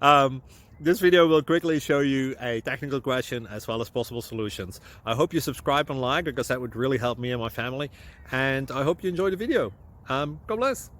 um, this video will quickly show you a technical question as well as possible solutions. I hope you subscribe and like because that would really help me and my family. And I hope you enjoy the video. God bless.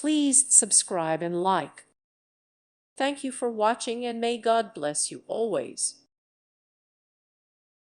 Please subscribe and like. Thank you for watching, and may God bless you always.